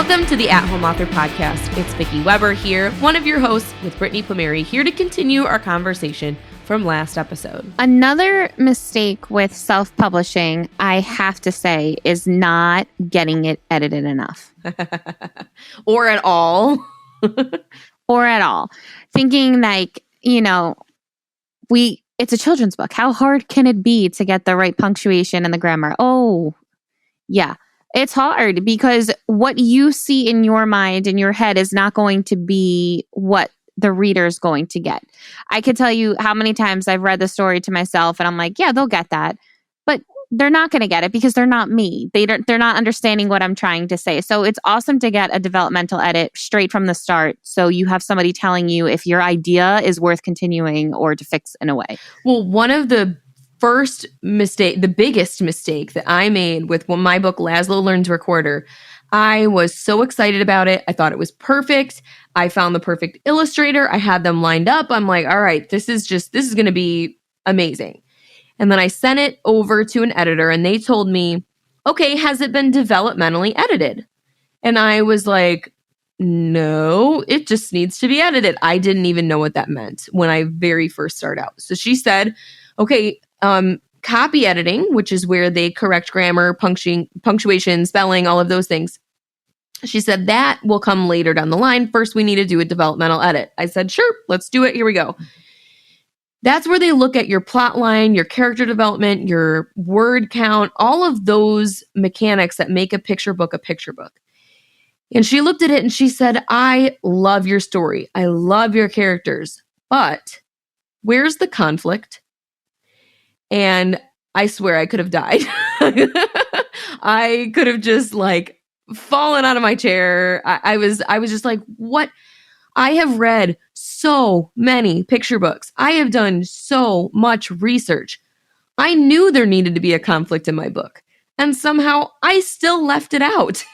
Welcome to the At Home Author Podcast. It's Vicky Weber here, one of your hosts with Brittany Plumeri, here to continue our conversation from last episode. Another mistake with self-publishing, I have to say, is not getting it edited enough. Or at all. Or at all. Thinking like, it's a children's book. How hard can it be to get the right punctuation and the grammar? Oh, yeah. It's hard because what you see in your mind, in your head, is not going to be what the reader's going to get. I could tell you how many times I've read the story to myself and I'm like, yeah, they'll get that. But they're not going to get it because they're not me. They're not understanding what I'm trying to say. So it's awesome to get a developmental edit straight from the start. So you have somebody telling you if your idea is worth continuing or to fix in a way. Well, one of the biggest mistake that I made with my book, Laszlo Learns Recorder, I was so excited about it. I thought it was perfect. I found the perfect illustrator. I had them lined up. I'm like, all right, this is going to be amazing. And then I sent it over to an editor and they told me, okay, has it been developmentally edited? And I was like, no, it just needs to be edited. I didn't even know what that meant when I very first started out. So she said, okay, copy editing, which is where they correct grammar, punctuation, spelling, all of those things. She said that will come later down the line. First, we need to do a developmental edit. I said, sure, let's do it. Here we go. That's where they look at your plot line, your character development, your word count, all of those mechanics that make a picture book a picture book. And she looked at it and she said, I love your story. I love your characters, but where's the conflict? And I swear I could have died. I could have just fallen out of my chair. I was just like, what? I have read so many picture books. I have done so much research. I knew there needed to be a conflict in my book. And somehow I still left it out.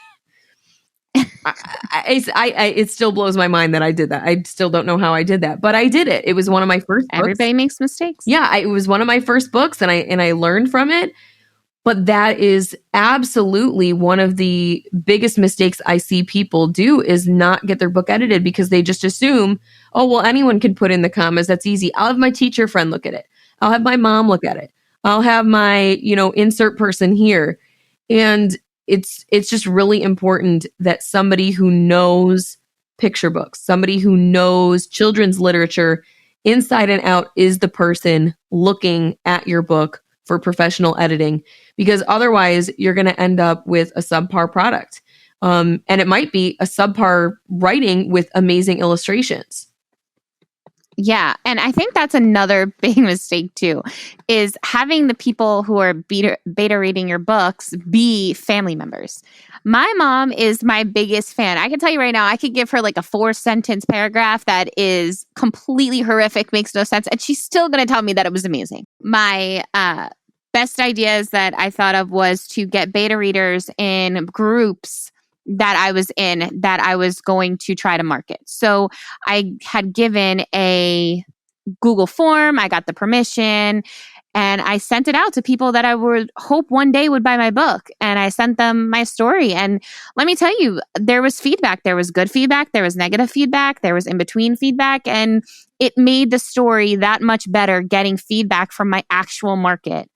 It still blows my mind that I did that. I still don't know how I did that, but I did it. It was one of my first books. Everybody makes mistakes. Yeah, it was one of my first books and I learned from it. But that is absolutely one of the biggest mistakes I see people do is not get their book edited because they just assume, oh, well, anyone can put in the commas. That's easy. I'll have my teacher friend look at it. I'll have my mom look at it. I'll have my, insert person here. And it's just really important that somebody who knows picture books, somebody who knows children's literature inside and out is the person looking at your book for professional editing, because otherwise you're going to end up with a subpar product. And it might be a subpar writing with amazing illustrations. Yeah. And I think that's another big mistake too, is having the people who are beta reading your books be family members. My mom is my biggest fan. I can tell you right now, I could give her a 4-sentence paragraph that is completely horrific, makes no sense. And she's still going to tell me that it was amazing. My best ideas that I thought of was to get beta readers in groups that I was in that I was going to try to market. So I had given a Google form, I got the permission, and I sent it out to people that I would hope one day would buy my book. And I sent them my story. And let me tell you, there was feedback. There was good feedback. There was negative feedback. There was in-between feedback. And it made the story that much better getting feedback from my actual market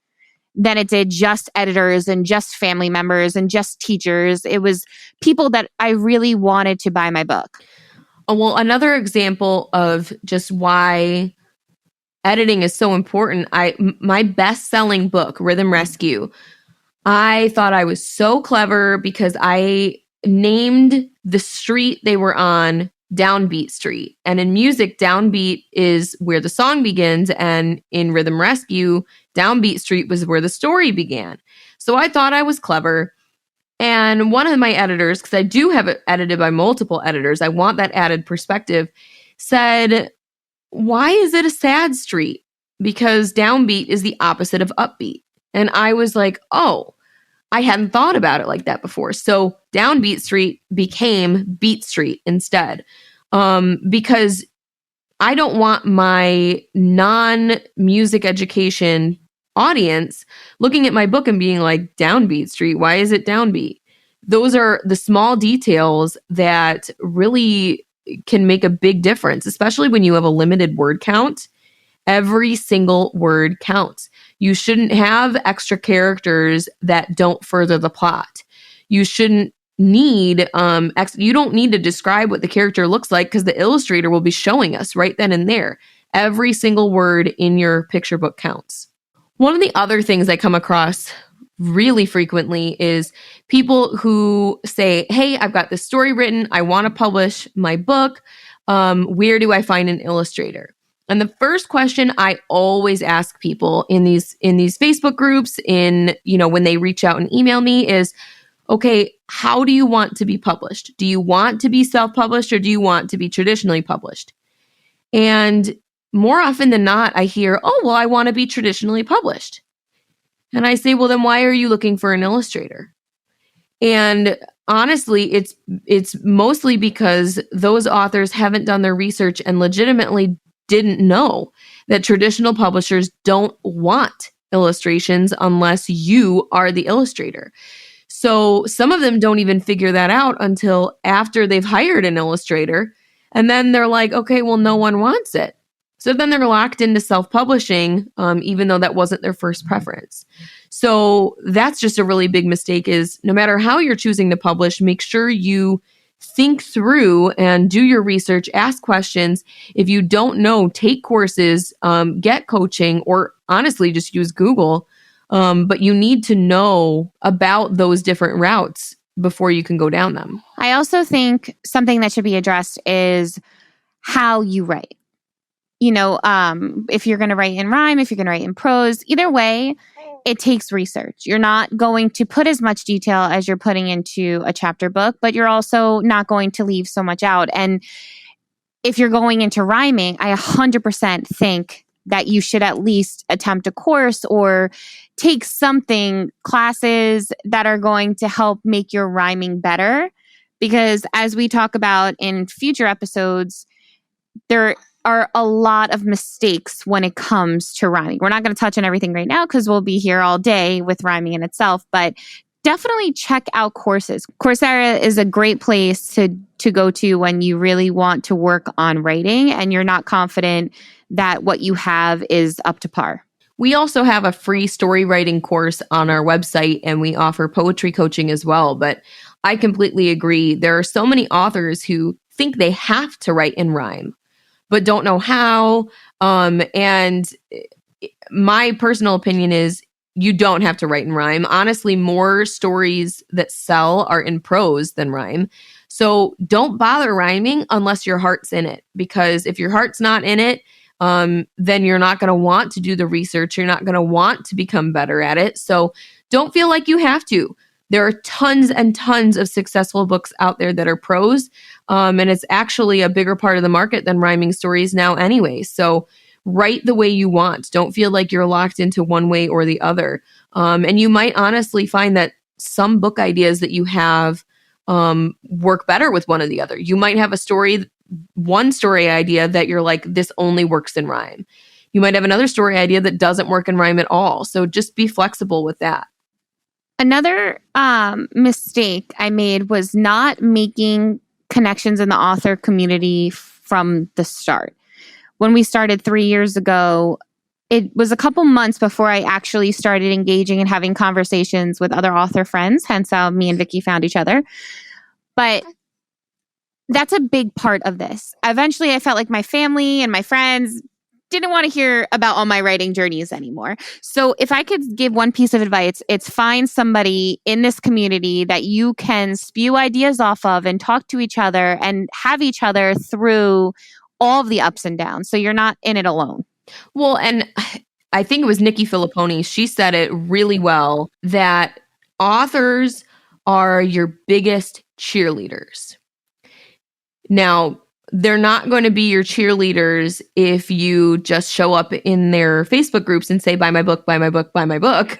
than it did just editors and just family members and just teachers. It was people that I really wanted to buy my book. Oh, well, another example of just why editing is so important. My best-selling book, Rhythm Rescue, I thought I was so clever because I named the street they were on Downbeat Street. And in music, downbeat is where the song begins. And in Rhythm Rescue, Downbeat Street was where the story began. So I thought I was clever. And one of my editors, because I do have it edited by multiple editors, I want that added perspective, said, why is it a sad street? Because downbeat is the opposite of upbeat. And I was like, oh, I hadn't thought about it like that before. So Downbeat Street became Beat Street instead. Because I don't want my non-music education audience looking at my book and being like, Downbeat Street, why is it downbeat? those are the small details that really can make a big difference, especially when you have a limited word count. Every single word counts. You shouldn't have extra characters that don't further the plot. You shouldn't need you don't need to describe what the character looks like, because the illustrator will be showing us right then and there. Every single word in your picture book counts. One of the other things I come across really frequently is people who say, hey, I've got this story written, I want to publish my book, where do I find an illustrator? And the first question I always ask people in these Facebook groups, when they reach out and email me, is, okay, how do you want to be published? Do you want to be self-published, or do you want to be traditionally published? And more often than not, I hear, oh, well, I want to be traditionally published. And I say, well, then why are you looking for an illustrator? And honestly, it's mostly because those authors haven't done their research and legitimately didn't know that traditional publishers don't want illustrations unless you are the illustrator. So some of them don't even figure that out until after they've hired an illustrator. And then they're like, okay, well, no one wants it. So then they're locked into self-publishing, even though that wasn't their first preference. So that's just a really big mistake, is no matter how you're choosing to publish, make sure you think through and do your research, ask questions. If you don't know, take courses, get coaching, or honestly, just use Google. But you need to know about those different routes before you can go down them. I also think something that should be addressed is how you write. If you're going to write in rhyme, if you're going to write in prose, either way, it takes research. You're not going to put as much detail as you're putting into a chapter book, but you're also not going to leave so much out. And if you're going into rhyming, I 100% think that you should at least attempt a course or take classes that are going to help make your rhyming better. Because as we talk about in future episodes, there are a lot of mistakes when it comes to rhyming. We're not going to touch on everything right now because we'll be here all day with rhyming in itself, but definitely check out courses. Coursera is a great place to go to when you really want to work on writing and you're not confident that what you have is up to par. We also have a free story writing course on our website, and we offer poetry coaching as well. But I completely agree. There are so many authors who think they have to write in rhyme, but don't know how. And my personal opinion is you don't have to write in rhyme. Honestly, more stories that sell are in prose than rhyme. So don't bother rhyming unless your heart's in it. Because if your heart's not in it, then you're not going to want to do the research. You're not going to want to become better at it. So don't feel like you have to. There are tons and tons of successful books out there that are prose. And it's actually a bigger part of the market than rhyming stories now anyway. So write the way you want. Don't feel like you're locked into one way or the other. And you might honestly find that some book ideas that you have work better with one or the other. You might have one story idea that you're like, this only works in rhyme. You might have another story idea that doesn't work in rhyme at all. So just be flexible with that. Another mistake I made was not making connections in the author community from the start. When we started 3 years ago, it was a couple months before I actually started engaging and having conversations with other author friends, hence how me and Vicky found each other. But that's a big part of this. Eventually, I felt like my family and my friends didn't want to hear about all my writing journeys anymore. So if I could give one piece of advice, it's find somebody in this community that you can spew ideas off of and talk to each other and have each other through all of the ups and downs. So you're not in it alone. Well, and I think it was Nikki Filipponi. She said it really well, that authors are your biggest cheerleaders. Now, they're not going to be your cheerleaders if you just show up in their Facebook groups and say, buy my book, buy my book, buy my book.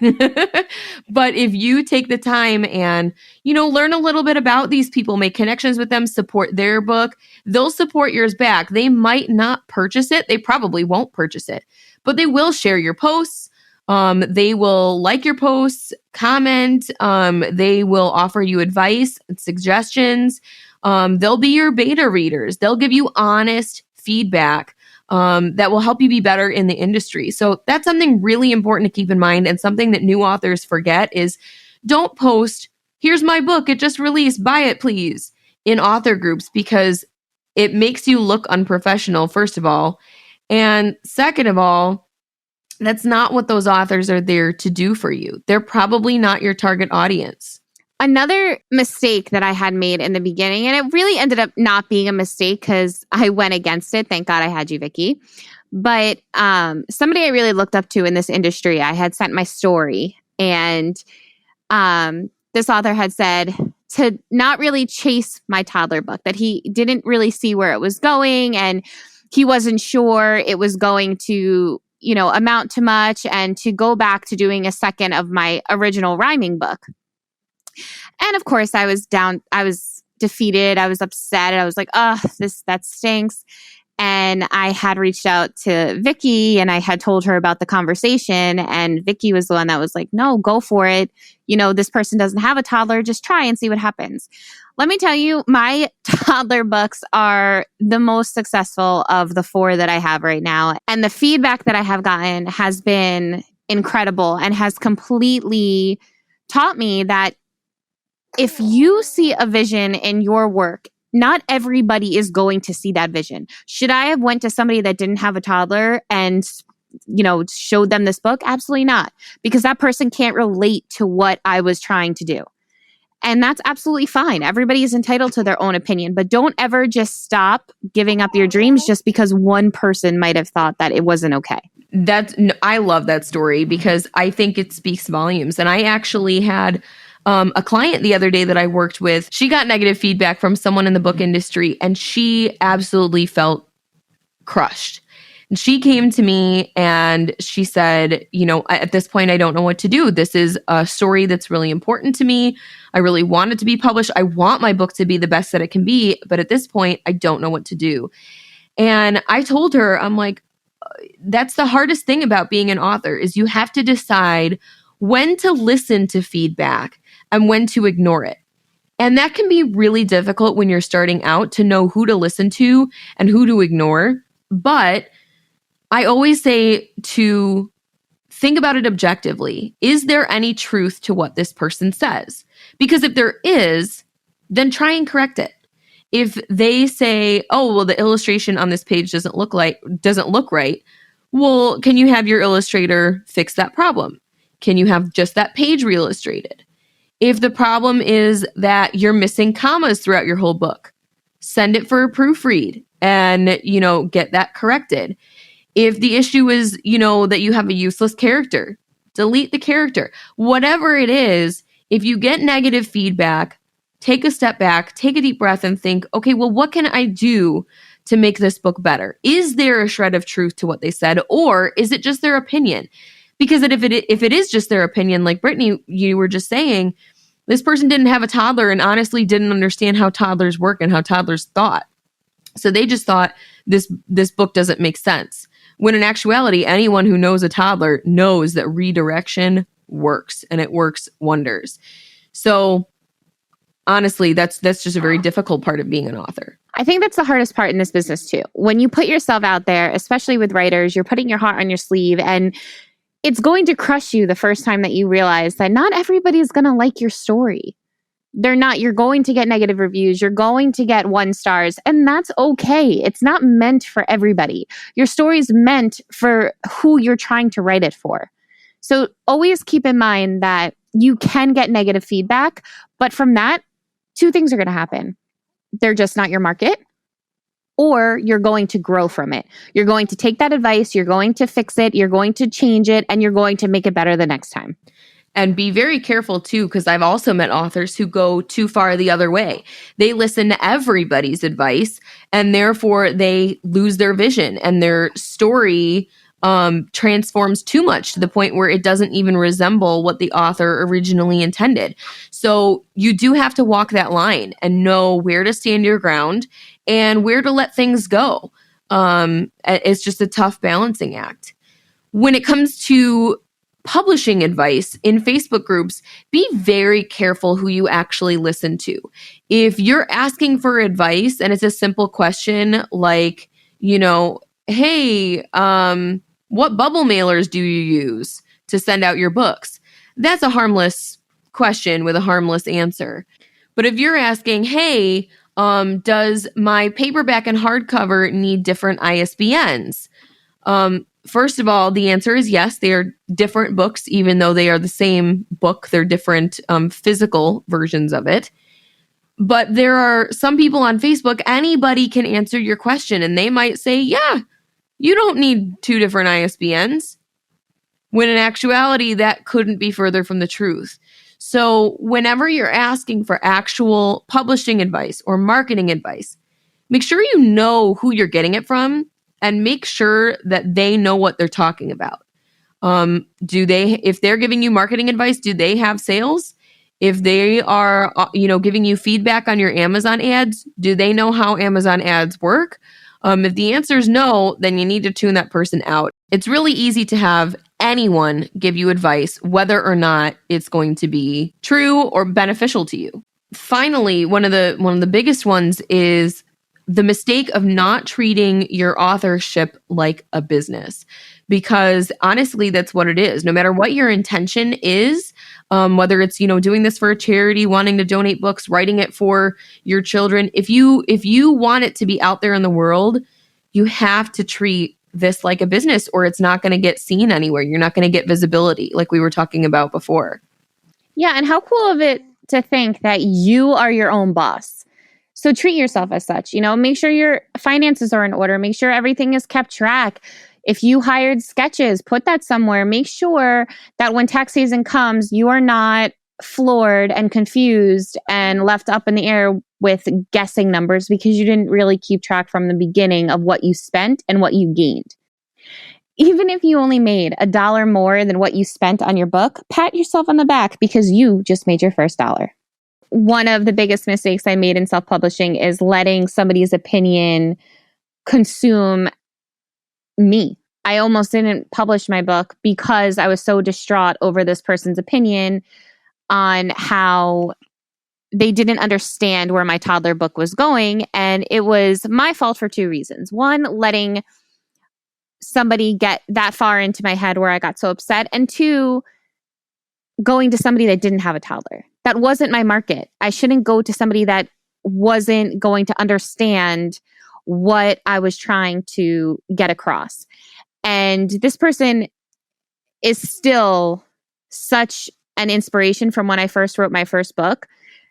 But if you take the time and, learn a little bit about these people, make connections with them, support their book, they'll support yours back. They might not purchase it. They probably won't purchase it, but they will share your posts. They will like your posts, comment. They will offer you advice and suggestions. They'll be your beta readers. They'll give you honest feedback that will help you be better in the industry. So that's something really important to keep in mind, and something that new authors forget is don't post, here's my book, it just released, buy it please, in author groups, because it makes you look unprofessional, first of all. And second of all, that's not what those authors are there to do for you. They're probably not your target audience. Another mistake that I had made in the beginning, and it really ended up not being a mistake because I went against it. Thank God I had you, Vicky. But somebody I really looked up to in this industry, I had sent my story, and this author had said to not really chase my toddler book, that he didn't really see where it was going, and he wasn't sure it was going to, amount to much, and to go back to doing a second of my original rhyming book. And of course, I was defeated. I was upset. I was like, oh, that stinks. And I had reached out to Vicky, and I had told her about the conversation. And Vicky was the one that was like, no, go for it. This person doesn't have a toddler. Just try and see what happens. Let me tell you, my toddler books are the most successful of the 4 that I have right now. And the feedback that I have gotten has been incredible and has completely taught me that if you see a vision in your work, not everybody is going to see that vision. Should I have went to somebody that didn't have a toddler and, showed them this book? Absolutely not, because that person can't relate to what I was trying to do. And that's absolutely fine. Everybody is entitled to their own opinion, but don't ever just stop giving up your dreams just because one person might have thought that it wasn't okay. I love that story because I think it speaks volumes. And I actually had a client the other day that I worked with. She got negative feedback from someone in the book industry, and she absolutely felt crushed. And she came to me and she said, at this point, I don't know what to do. This is a story that's really important to me. I really want it to be published. I want my book to be the best that it can be. But at this point, I don't know what to do. And I told her, I'm like, that's the hardest thing about being an author is you have to decide when to listen to feedback and when to ignore it. And that can be really difficult when you're starting out to know who to listen to and who to ignore. But I always say to think about it objectively. Is there any truth to what this person says? Because if there is, then try and correct it. If they say, oh, well, the illustration on this page doesn't look right, well, can you have your illustrator fix that problem? Can you have just that page re-illustrated? If the problem is that you're missing commas throughout your whole book, send it for a proofread and, get that corrected. If the issue is, that you have a useless character, delete the character. Whatever it is, if you get negative feedback, take a step back, take a deep breath and think, okay, well, what can I do to make this book better? Is there a shred of truth to what they said, or is it just their opinion? Because if it is just their opinion, like Brittany, you were just saying, this person didn't have a toddler and honestly didn't understand how toddlers work and how toddlers thought. So they just thought this book doesn't make sense. When in actuality, anyone who knows a toddler knows that redirection works and it works wonders. So honestly, that's just a very difficult part of being an author. I think that's the hardest part in this business too. When you put yourself out there, especially with writers, you're putting your heart on your sleeve, and it's going to crush you the first time that you realize that not everybody is going to like your story. They're not. You're going to get negative reviews. You're going to get 1 stars, and that's okay. It's not meant for everybody. Your story is meant for who you're trying to write it for. So always keep in mind that you can get negative feedback, but from that, 2 things are going to happen. They're just not your market, or you're going to grow from it. You're going to take that advice, you're going to fix it, you're going to change it, and you're going to make it better the next time. And be very careful too, because I've also met authors who go too far the other way. They listen to everybody's advice, and therefore they lose their vision, and their story transforms too much to the point where it doesn't even resemble what the author originally intended. So you do have to walk that line and know where to stand your ground and where to let things go. It's just a tough balancing act. When it comes to publishing advice in Facebook groups, be very careful who you actually listen to. If you're asking for advice and it's a simple question like, hey, what bubble mailers do you use to send out your books? That's a harmless question with a harmless answer. But if you're asking, hey, does my paperback and hardcover need different ISBNs? First of all, the answer is yes. They are different books, even though they are the same book. They're different physical versions of it. But there are some people on Facebook, anybody can answer your question, and they might say, yeah, you don't need 2 different ISBNs. When in actuality, that couldn't be further from the truth. So whenever you're asking for actual publishing advice or marketing advice, make sure you know who you're getting it from and make sure that they know what they're talking about. If they're giving you marketing advice, do they have sales? If they are, giving you feedback on your Amazon ads, do they know how Amazon ads work? If the answer is no, then you need to tune that person out. It's really easy to have anyone give you advice, whether or not it's going to be true or beneficial to you. Finally, one of the biggest ones is the mistake of not treating your authorship like a business, because honestly, that's what it is. No matter what your intention is, whether it's, doing this for a charity, wanting to donate books, writing it for your children, if you want it to be out there in the world, you have to treat this like a business, or it's not going to get seen anywhere. You're not going to get visibility like we were talking about before. Yeah, and how cool of it to think that you are your own boss. So treat yourself as such. Make sure your finances are in order. Make sure everything is kept track. If you hired sketches, put that somewhere. Make sure that when tax season comes, you are not floored and confused and left up in the air with guessing numbers because you didn't really keep track from the beginning of what you spent and what you gained. Even if you only made $1 more than what you spent on your book, pat yourself on the back because you just made your first dollar. One of the biggest mistakes I made in self-publishing is letting somebody's opinion consume me. I almost didn't publish my book because I was so distraught over this person's opinion on how they didn't understand where my toddler book was going. And it was my fault for 2 reasons. One, letting somebody get that far into my head where I got so upset. And 2, going to somebody that didn't have a toddler. That wasn't my market. I shouldn't go to somebody that wasn't going to understand what I was trying to get across. And this person is still such an inspiration from when I first wrote my first book.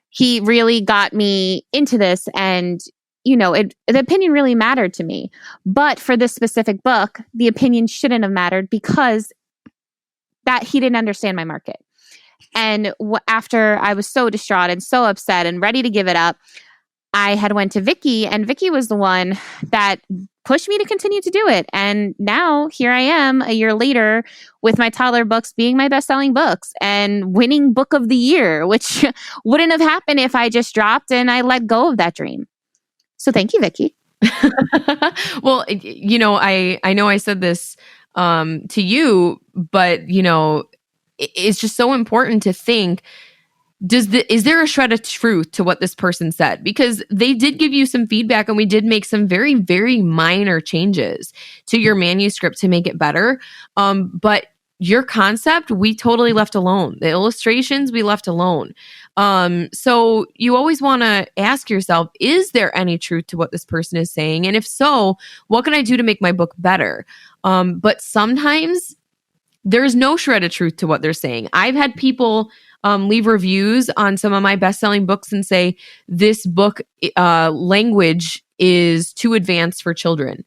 He really got me into this, and the opinion really mattered to me. But for this specific book, the opinion shouldn't have mattered because that he didn't understand my market. And after I was so distraught and so upset and ready to give it up, I had went to Vicky, and Vicky was the one that pushed me to continue to do it. And now here I am a year later with my toddler books being my best-selling books and winning book of the year, which wouldn't have happened if I just dropped and I let go of that dream. So thank you, Vicky. Well, I know I said this to you, but it's just so important to think, is there a shred of truth to what this person said? Because they did give you some feedback, and we did make some very, very minor changes to your manuscript to make it better. But your concept, we totally left alone. The illustrations, we left alone. So you always want to ask yourself, is there any truth to what this person is saying? And if so, what can I do to make my book better? But sometimes there's no shred of truth to what they're saying. I've had people leave reviews on some of my best-selling books and say, this book language is too advanced for children.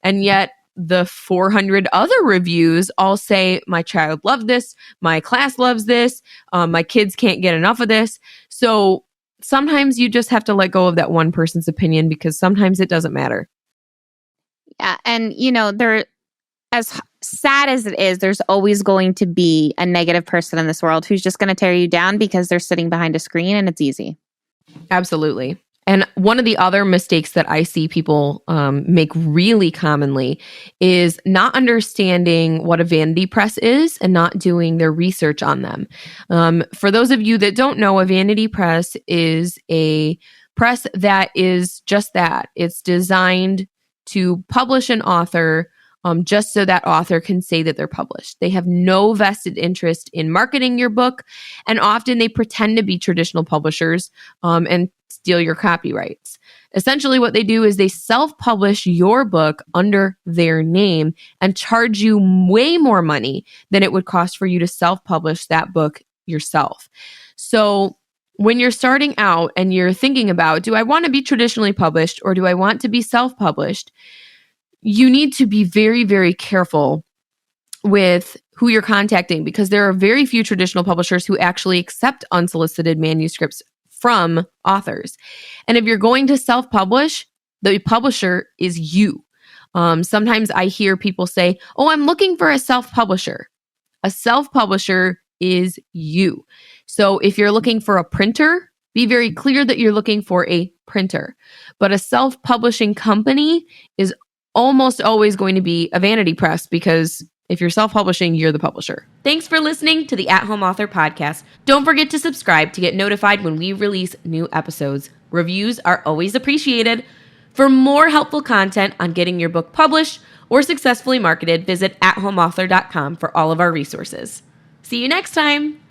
And yet the 400 other reviews all say, my child loved this, my class loves this, my kids can't get enough of this. So sometimes you just have to let go of that one person's opinion, because sometimes it doesn't matter. Yeah, and there, as sad as it is, there's always going to be a negative person in this world who's just going to tear you down because they're sitting behind a screen and it's easy. Absolutely. And one of the other mistakes that I see people make really commonly is not understanding what a vanity press is and not doing their research on them. For those of you that don't know, a vanity press is a press that is just that. It's designed to publish an author just so that author can say that they're published. They have no vested interest in marketing your book, and often they pretend to be traditional publishers and steal your copyrights. Essentially, what they do is they self-publish your book under their name and charge you way more money than it would cost for you to self-publish that book yourself. So when you're starting out and you're thinking about, do I want to be traditionally published or do I want to be self-published? You need to be very, very careful with who you're contacting, because there are very few traditional publishers who actually accept unsolicited manuscripts from authors. And if you're going to self-publish, the publisher is you. Sometimes I hear people say, oh, I'm looking for a self-publisher. A self-publisher is you. So if you're looking for a printer, be very clear that you're looking for a printer. But a self-publishing company is almost always going to be a vanity press, because if you're self-publishing, you're the publisher. Thanks for listening to the At Home Author Podcast. Don't forget to subscribe to get notified when we release new episodes. Reviews are always appreciated. For more helpful content on getting your book published or successfully marketed, visit athomeauthor.com for all of our resources. See you next time.